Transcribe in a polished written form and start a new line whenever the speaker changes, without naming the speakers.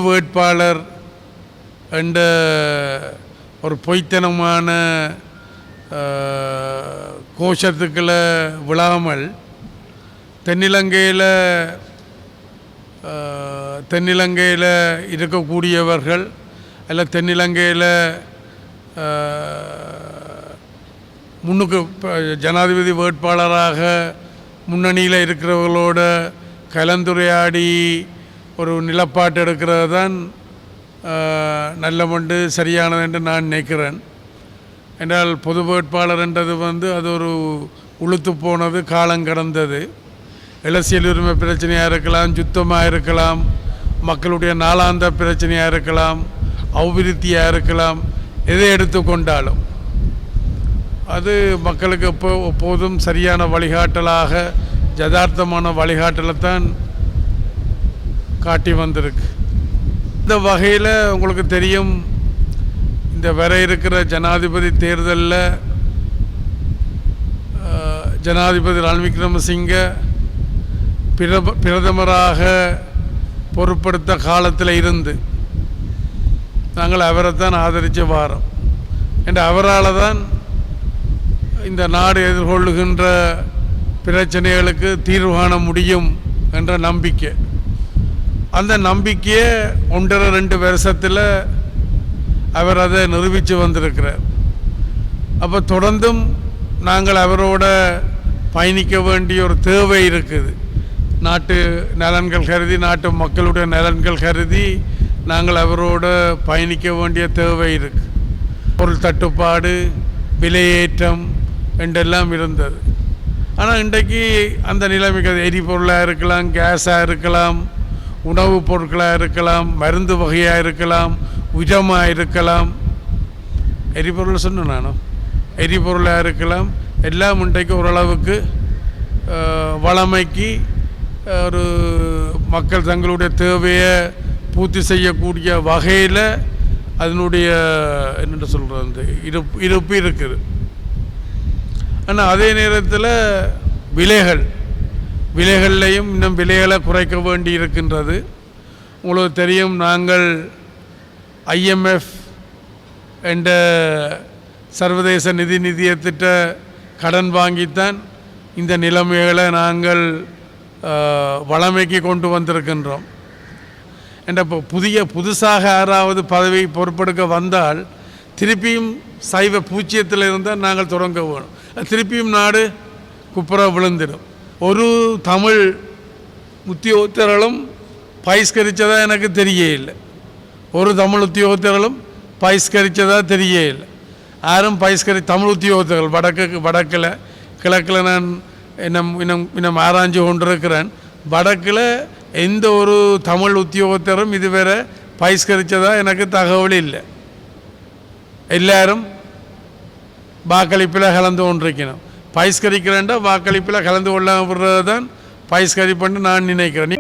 வேட்பாளர் என்ற ஒரு பொய்த்தனமான கோஷத்துக்களை விழாமல் தென்னிலங்கையில் இருக்கக்கூடியவர்கள் அல்ல தென்னிலங்கையில் முன்னுக்கு ஜனாதிபதி வேட்பாளராக முன்னணியில் இருக்கிறவர்களோட கலந்துரையாடி ஒரு நிலப்பாட்டு எடுக்கிறது தான் நல்ல சரியானது என்று நான் நினைக்கிறேன். என்றால் பொது வேட்பாளர் என்றது அது ஒரு உளுத்து போனது, காலம் கடந்தது. அரசியல் உரிமை பிரச்சனையாக இருக்கலாம், யுத்தமாக இருக்கலாம், மக்களுடைய நாளாந்த பிரச்சனையாக இருக்கலாம், அபிவிருத்தியாக இருக்கலாம், எதை எடுத்துக்கொண்டாலும் அது மக்களுக்கு எப்போதும் சரியான வழிகாட்டலாக யதார்த்தமான வழிகாட்டலை தான் காட்டி வந்திருக்கு. இந்த வகையில் உங்களுக்கு தெரியும், இந்த வர இருக்கிற ஜனாதிபதி தேர்தலில் ஜனாதிபதி ரணில் விக்ரமசிங்க பிரதமராக பொறுப்படுத்த காலத்தில் இருந்து நாங்கள் அவரைத்தான் ஆதரித்து வாரோம். என்ற அவரால் தான் இந்த நாடு எதிர்கொள்ளுகின்ற பிரச்சனைகளுக்கு தீர்வு காண முடியும் என்ற நம்பிக்கை. அந்த நம்பிக்கையை 1.5-2 வருஷத்தில் அவர் அதை நிரூபித்து வந்திருக்கிறார். அப்போ தொடர்ந்தும் நாங்கள் அவரோட பயணிக்க வேண்டிய ஒரு தேவை இருக்குது. நாட்டு நலன்கள் கருதி, நாட்டு மக்களுடைய நலன்கள் கருதி நாங்கள் அவரோட பயணிக்க வேண்டிய தேவை இருக்குது. பொருள் தட்டுப்பாடு, விலையேற்றம் என்றெல்லாம் இருந்தது. ஆனால் இன்றைக்கு அந்த நிலைமைக்கு எரிபொருளாக இருக்கலாம், கேஸாக இருக்கலாம், உணவுப் பொருட்களாக இருக்கலாம், மருந்து வகையாக இருக்கலாம், உரமாக இருக்கலாம், எரிபொருள் சொன்னேன் நானும், எரிபொருளாக இருக்கலாம், எல்லாம் இன்றைக்கு ஓரளவுக்கு வளமைக்கு ஒரு மக்கள் தங்களுடைய தேவையை பூர்த்தி செய்யக்கூடிய வகையில் அதனுடைய என்னென்று சொல்கிறது இருப்பு இருக்குது. ஆனால் அதே நேரத்தில் விலைகள்லையும் இன்னும் விலைகளை குறைக்க வேண்டி இருக்கின்றது. உங்களுக்கு தெரியும், நாங்கள் IMF என்ற சர்வதேச நிதியத்திட்ட கடன் வாங்கித்தான் இந்த நிலைமைகளை நாங்கள் வளமைக்கு கொண்டு வந்திருக்கின்றோம். என்ற புதுசாக யாராவது பதவி பொறுப்பெடுக்க வந்தால் திருப்பியும் சைவ பூச்சியத்தில் இருந்தால் நாங்கள் தொடங்க வேணும். திருப்பியும் நாடு குப்புற விழுந்துடும். ஒரு தமிழ் உத்தியோகத்தர்களும் பயிஸ்கரித்ததாக எனக்கு தெரிய இல்லை. ஒரு தமிழ் உத்தியோகத்தர்களும் பயிஸ்கரித்ததாக தெரிய இல்லை. யாரும் தமிழ் உத்தியோகத்தர்கள் வடக்கில் கிழக்கில் நான் இன்னும் ஆராய்ஞ்சு கொண்டிருக்கிறேன். வடக்கில் எந்த ஒரு தமிழ் உத்தியோகத்தரும் இதுவரை பயிஸ்கரித்ததாக எனக்கு தகவல் இல்லை. எல்லாரும் வாக்களிப்பில் கலந்து கொண்டிருக்கணும். பயிஸ்கரிக்கிறேன்டா வாக்களிப்பில் கலந்து கொள்ள விடுறது தான் பயிஸ்கரிப்புன்னு நான் நினைக்கிறேன்.